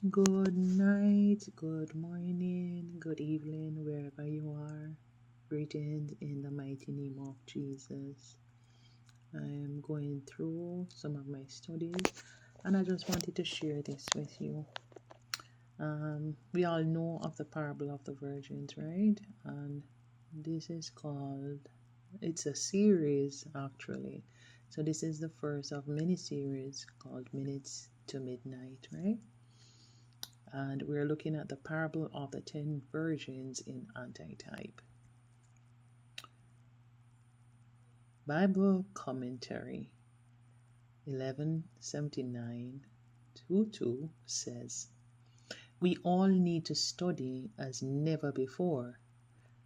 Good night, good morning, good evening, wherever you are. Greetings in the mighty name of Jesus. I am going through some of my studies and I just wanted to share this with you. We all know of the parable of the virgins, right? And this is called, it's a series actually. So this is the first of many series called Minutes to Midnight, right? And we're looking at the parable of the 10 virgins in Antitype. Bible Commentary 1179-22 says, we all need to study as never before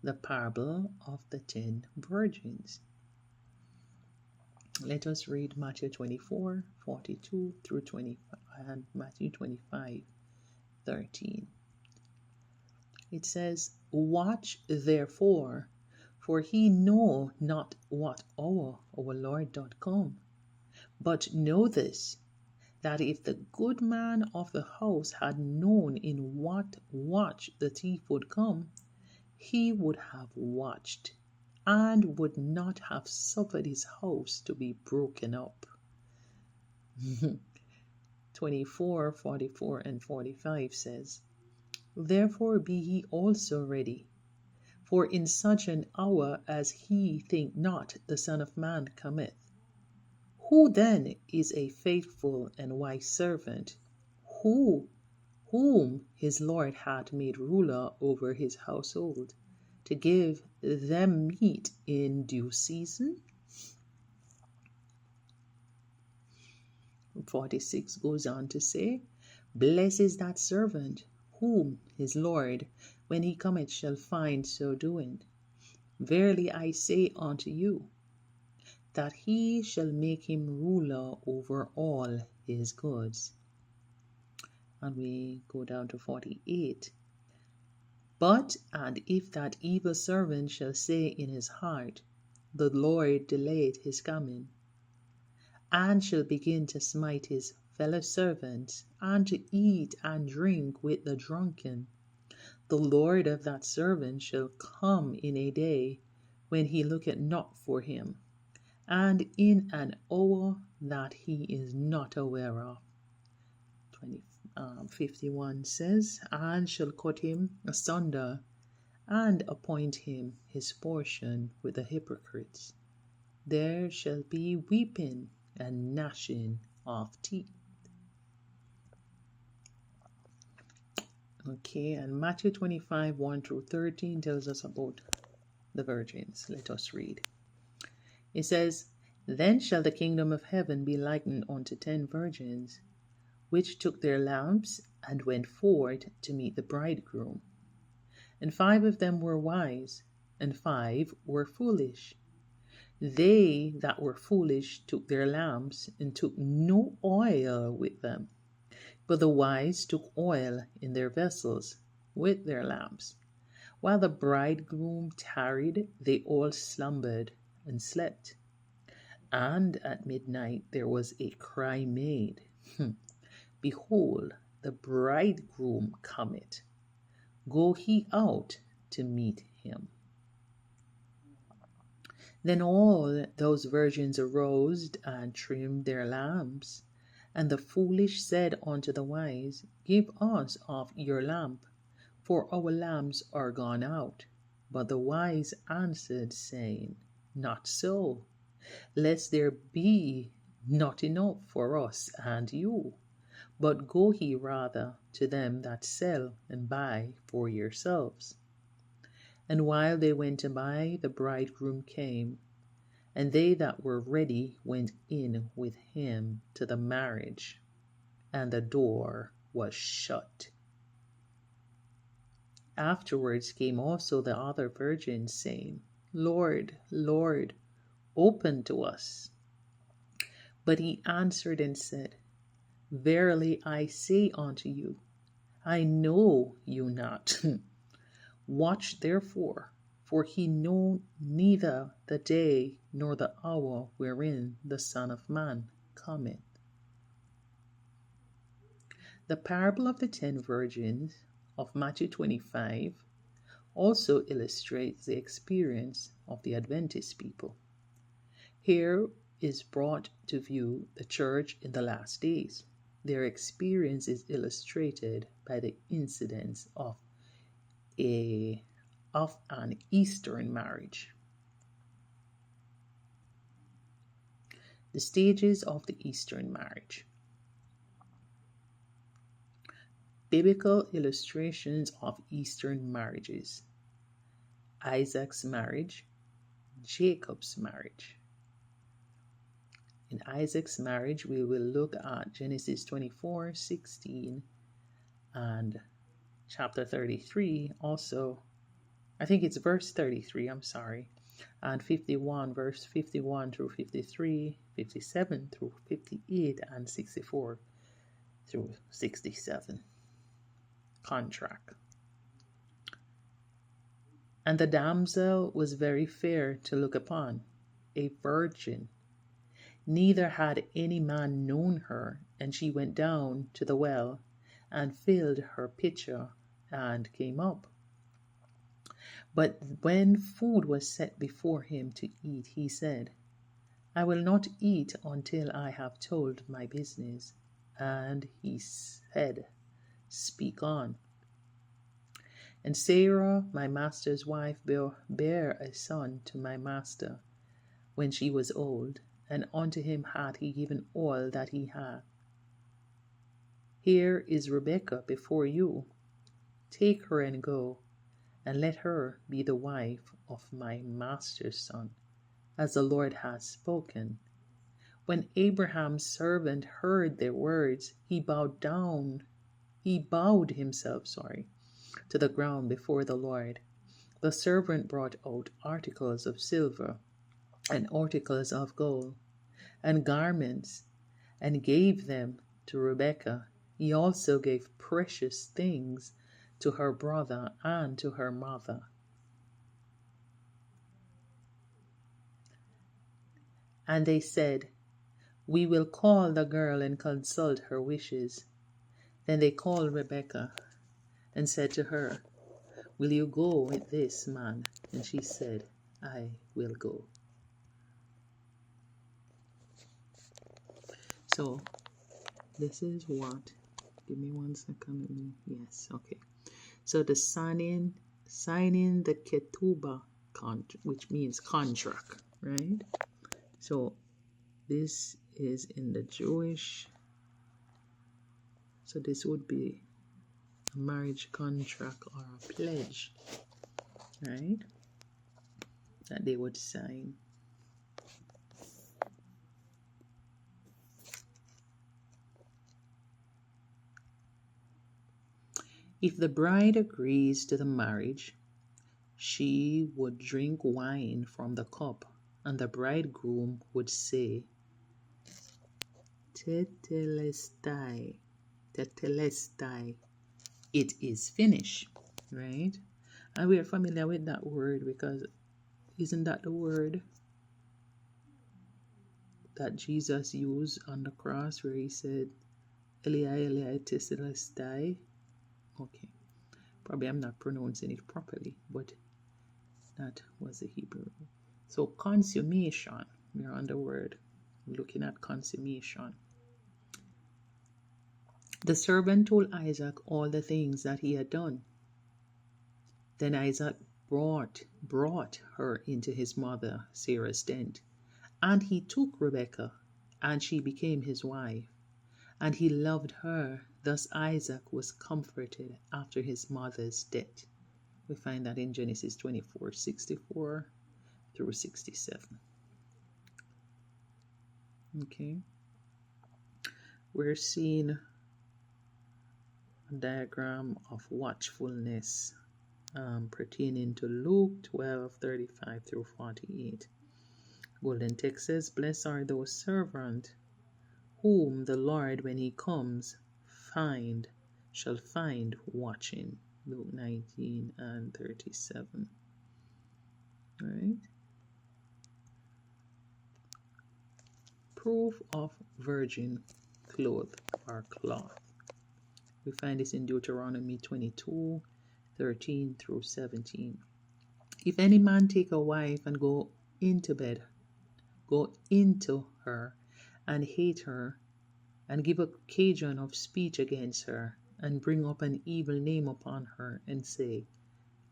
the parable of the 10 virgins. Let us read Matthew 24:42 through 25 and Matthew 25:13. It says, watch therefore, for he know not what hour our Lord doth come. But know this, that if the good man of the house had known in what watch the thief would come, he would have watched, and would not have suffered his house to be broken up. 24:44 and 45 says, therefore be ye also ready, for in such an hour as he think not the Son of Man cometh. Who then is a faithful and wise servant, whom his Lord hath made ruler over his household, to give them meat in due season? 46 goes on to say, blessed is that servant whom his Lord, when he cometh, shall find so doing. Verily I say unto you, that he shall make him ruler over all his goods. And we go down to 48. But, and if that evil servant shall say in his heart, the Lord delayed his coming, and shall begin to smite his fellow servants, and to eat and drink with the drunken, the Lord of that servant shall come in a day when he looketh not for him, and in an hour that he is not aware of. 51 says, and shall cut him asunder, and appoint him his portion with the hypocrites. There shall be weeping and gnashing of teeth. Okay, and Matthew 25:1 through 13 tells us about the virgins. Let us read. It says, then shall the kingdom of heaven be likened unto 10 virgins, which took their lamps and went forth to meet the bridegroom. And 5 of them were wise, and 5 were foolish. They that were foolish took their lamps, and took no oil with them. But the wise took oil in their vessels with their lamps. While the bridegroom tarried, they all slumbered and slept. And at midnight there was a cry made, behold, the bridegroom cometh. Go ye out to meet him. Then all those virgins arose and trimmed their lamps. And the foolish said unto the wise, give us of your lamp, for our lamps are gone out. But the wise answered, saying, not so, lest there be not enough for us and you. But go ye rather to them that sell and buy for yourselves. And while they went to buy, the bridegroom came, and they that were ready went in with him to the marriage, and the door was shut. Afterwards came also the other virgins, saying, Lord, Lord, open to us. But he answered and said, verily I say unto you, I know you not. Watch therefore, for he know neither the day nor the hour wherein the Son of Man cometh. The parable of the 10 virgins of Matthew 25 also illustrates the experience of the Adventist people. Here is brought to view the church in the last days. Their experience is illustrated by the incidents of an Eastern marriage. The stages of the Eastern marriage. Biblical illustrations of Eastern marriages. Isaac's marriage, Jacob's marriage. In Isaac's marriage, we will look at Genesis 24:16 and chapter 33 also. I think it's verse 33, and 51, verse 51 through 53, 57 through 58, and 64 through 67. Contract. And the damsel was very fair to look upon, a virgin. Neither had any man known her, and she went down to the well and filled her pitcher and came up. But when food was set before him to eat, he said, I will not eat until I have told my business. And he said, Speak on. And Sarah, my master's wife, bare a son to my master when she was old, and unto him hath he given all that he had. Here is Rebekah before you. Take her and go, and let her be the wife of my master's son, as the Lord hath spoken. When Abraham's servant heard their words, he bowed himself to the ground before the Lord. The servant brought out articles of silver and articles of gold and garments, and gave them to Rebekah. He also gave precious things to her brother and to her mother. And they said, We will call the girl and consult her wishes. Then they called Rebekah and said to her, Will you go with this man? And she said, I will go. So this is what, give me 1 second. Yes, okay. So the signing the ketubah contract, which means contract, right? So this is in the Jewish, so this would be a marriage contract or a pledge, right? That they would sign. If the bride agrees to the marriage, she would drink wine from the cup, and the bridegroom would say, Tetelestai, Tetelestai, it is finished, right? And we are familiar with that word because isn't that the word that Jesus used on the cross where he said, Eli, Eli, Tetelestai? Okay, probably I'm not pronouncing it properly, but that was the Hebrew. So consummation, we're on the word, looking at consummation. The servant told Isaac all the things that he had done. Then Isaac brought her into his mother Sarah's tent, and he took Rebekah, and she became his wife, and he loved her. Thus Isaac was comforted after his mother's death. We find that in Genesis 24:64 through 67. Okay. We're seeing a diagram of watchfulness pertaining to Luke 12:35 through 48. Golden text says, Blessed are those servants whom the Lord, when he comes, shall find watching. Luke 19:37. All right. Proof of virgin cloth or cloth. We find this in Deuteronomy 22:13 through 17. If any man take a wife and go into her and hate her, and give occasion of speech against her, and bring up an evil name upon her, and say,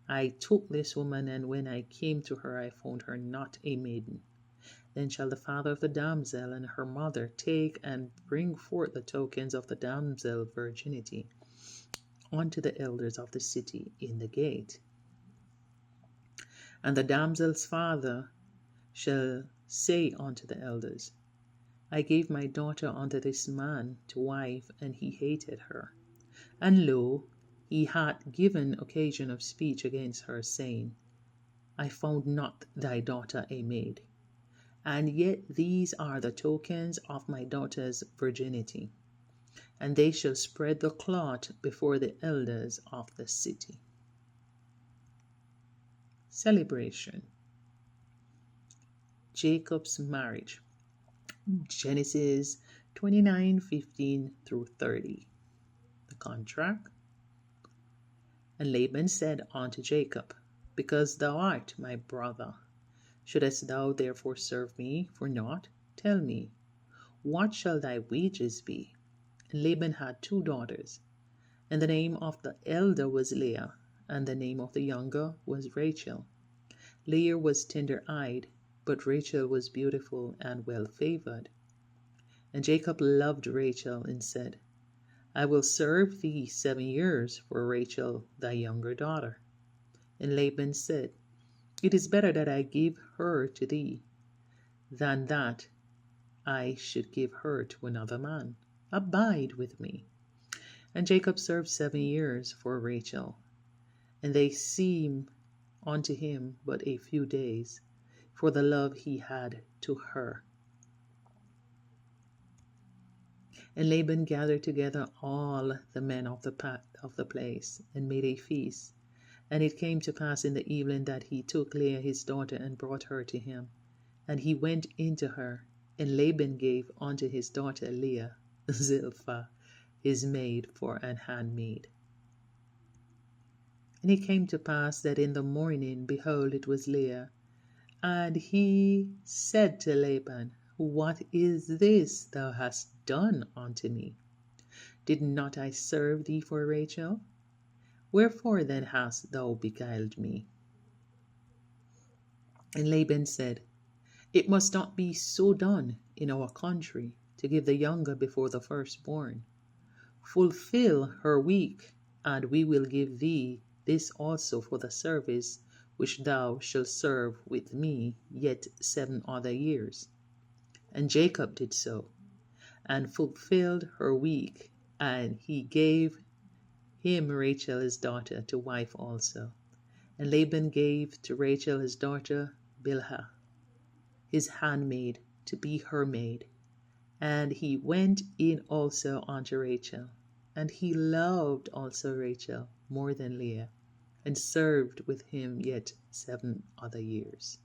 I took this woman, and when I came to her I found her not a maiden. Then shall the father of the damsel and her mother take and bring forth the tokens of the damsel's virginity unto the elders of the city in the gate. And the damsel's father shall say unto the elders, I gave my daughter unto this man to wife, and he hated her. And lo, he hath given occasion of speech against her, saying, I found not thy daughter a maid. And yet these are the tokens of my daughter's virginity. And they shall spread the cloth before the elders of the city. Celebration. Jacob's marriage. Genesis 29:15 through 30. The contract. And Laban said unto Jacob, Because thou art my brother, shouldest thou therefore serve me for naught? Tell me, what shall thy wages be? And Laban had 2 daughters, and the name of the elder was Leah, and the name of the younger was Rachel. Leah was tender-eyed, but Rachel was beautiful and well-favored. And Jacob loved Rachel, and said, I will serve thee 7 years for Rachel thy younger daughter. And Laban said, It is better that I give her to thee, than that I should give her to another man. Abide with me. And Jacob served 7 years for Rachel, and they seemed unto him but a few days, for the love he had to her. And Laban gathered together all the men of the place, and made a feast. And it came to pass in the evening that he took Leah his daughter, and brought her to him. And he went into her, and Laban gave unto his daughter Leah Zilpah his maid for an handmaid. And it came to pass that in the morning, behold, it was Leah. And he said to Laban, What is this thou hast done unto me? Did not I serve thee for Rachel? Wherefore then hast thou beguiled me? And Laban said, It must not be so done in our country, to give the younger before the firstborn. Fulfill her week, and we will give thee this also for the service which thou shalt serve with me yet 7 other years. And Jacob did so, and fulfilled her week, and he gave him Rachel his daughter to wife also. And Laban gave to Rachel his daughter Bilhah, his handmaid, to be her maid. And he went in also unto Rachel, and he loved also Rachel more than Leah, and served with him yet 7 other years.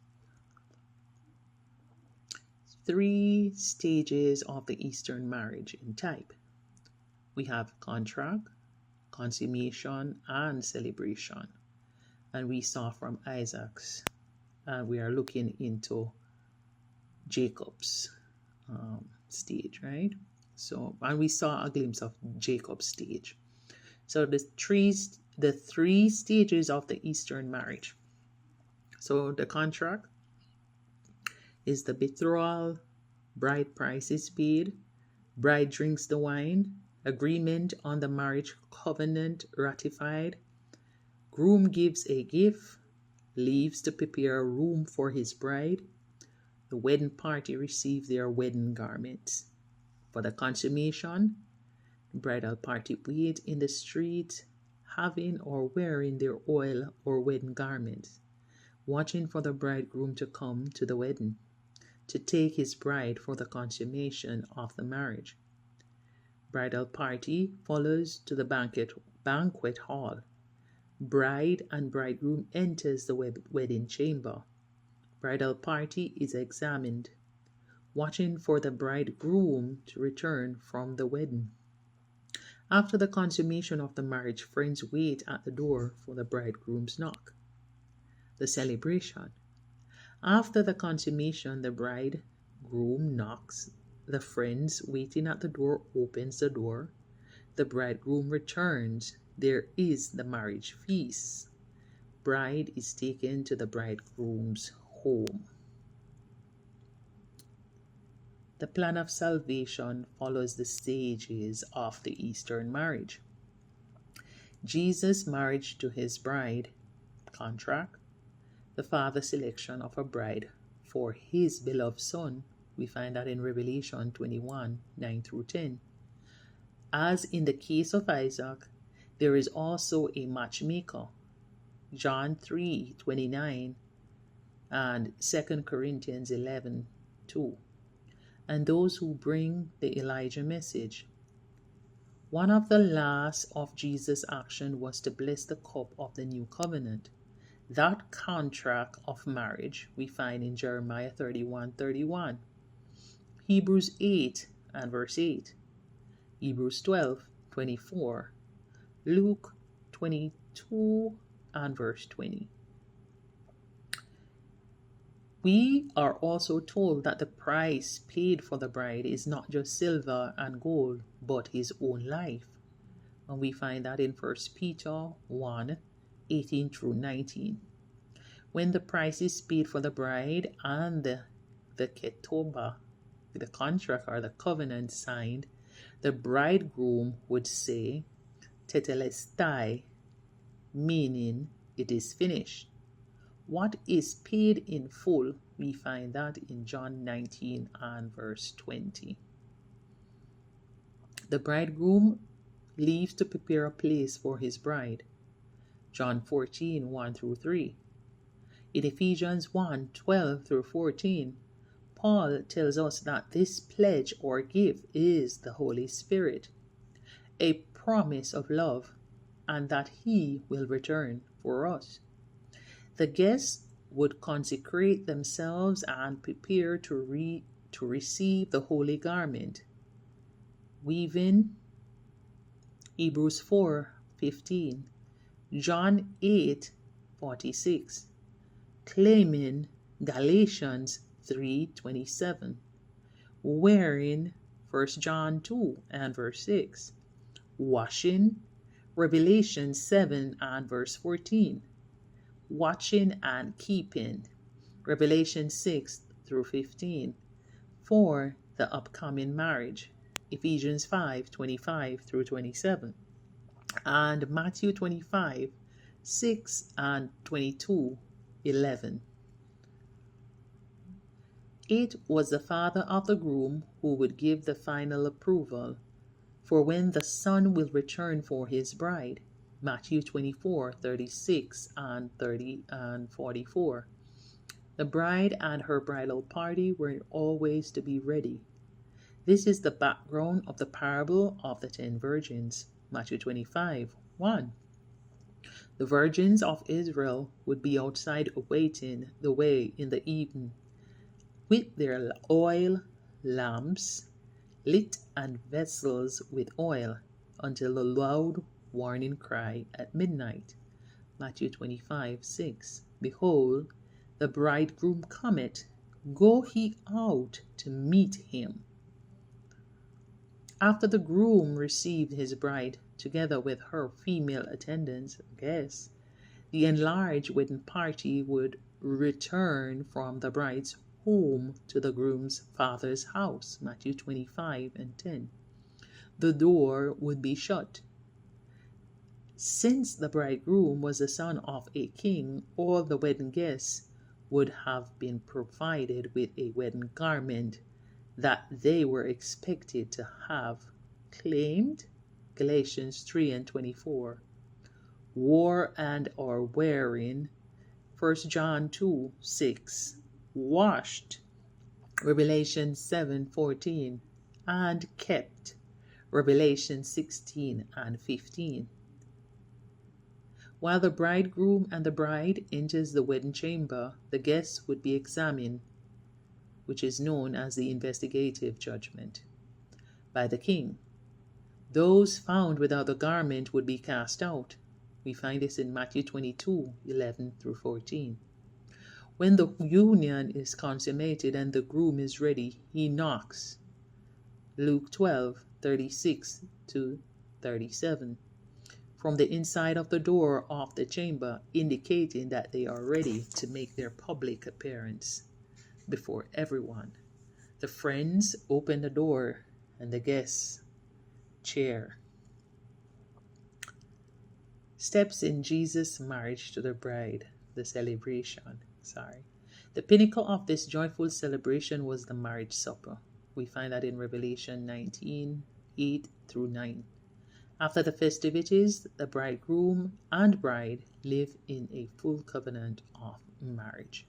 3 stages of the Eastern marriage in type. We have contract, consummation, and celebration. And we saw from Isaac's, and we are looking into Jacob's stage, right? So, and we saw a glimpse of Jacob's stage. So the three stages of the Eastern marriage. So the contract is the betrothal, bride price is paid, bride drinks the wine, agreement on the marriage covenant ratified, groom gives a gift, leaves to prepare a room for his bride, the wedding party receive their wedding garments. For the consummation, the bridal party wait in the street, having or wearing their oil or wedding garments, watching for the bridegroom to come to the wedding, to take his bride for the consummation of the marriage. Bridal party follows to the banquet hall. Bride and bridegroom enters the wedding chamber. Bridal party is examined, watching for the bridegroom to return from the wedding. After the consummation of the marriage, friends wait at the door for the bridegroom's knock. The celebration. After the consummation, the bridegroom knocks. The friends waiting at the door opens the door. The bridegroom returns. There is the marriage feast. Bride is taken to the bridegroom's home. The plan of salvation follows the stages of the Eastern marriage. Jesus' marriage to his bride, contract. The Father's selection of a bride for his beloved Son. We find that in Revelation 21, 9 through 10. As in the case of Isaac, there is also a matchmaker. John 3, 29 and 2 Corinthians 11, 2. And those who bring the Elijah message. One of the last of Jesus' action was to bless the cup of the new covenant. That contract of marriage we find in Jeremiah 31:31, Hebrews 8 and verse 8, Hebrews 12:24, Luke 22 and verse 20. We are also told that the price paid for the bride is not just silver and gold, but his own life. And we find that in 1 Peter 1, 18 through 19. When the price is paid for the bride and the ketubah, the contract or the covenant signed, the bridegroom would say, tetelestai, meaning it is finished. What is paid in full, we find that in John 19 and verse 20. The bridegroom leaves to prepare a place for his bride. John 14, 1 through 3. In Ephesians 1, 12 through 14, Paul tells us that this pledge or gift is the Holy Spirit, a promise of love, and that he will return for us. The guests would consecrate themselves and prepare to receive the holy garment. Weaving Hebrews 4:15, John 8:46, claiming Galatians 3:27, wearing 1 John 2 and verse 6, washing Revelation 7 and verse 14, watching and keeping Revelation 6 through 15, for the upcoming marriage Ephesians 5:25 through 27, and Matthew 25, 6 and 22, 11. It was the father of the groom who would give the final approval for when the son will return for his bride. Matthew 24:36 and 30 and 44. The bride and her bridal party were always to be ready. This is the background of the parable of the 10 virgins. Matthew 25:1. The virgins of Israel would be outside awaiting the way in the evening, with their oil lamps lit and vessels with oil, until the loud warning cry at midnight. Matthew 25:6. Behold, the bridegroom cometh, go ye out to meet him. After the groom received his bride, together with her female attendants, guests, the enlarged wedding party would return from the bride's home to the groom's father's house. Matthew 25:10. The door would be shut. Since the bridegroom was the son of a king, all the wedding guests would have been provided with a wedding garment that they were expected to have claimed. Galatians 3:24. Wore and are wearing. 1 John 2:6. Washed. Revelation 7:14. And kept. Revelation 16 and 15. While the bridegroom and the bride enters the wedding chamber, the guests would be examined, which is known as the investigative judgment, by the king. Those found without the garment would be cast out. We find this in Matthew 22:11 through 14. When the union is consummated and the groom is ready, he knocks. Luke 12:36 to 37. From the inside of the door of the chamber, indicating that they are ready to make their public appearance before everyone. The friends open the door and the guests cheer. Steps in Jesus' marriage to the bride, the celebration. The pinnacle of this joyful celebration was the marriage supper. We find that in Revelation 19:8 through 9. After the festivities, the bridegroom and bride live in a full covenant of marriage.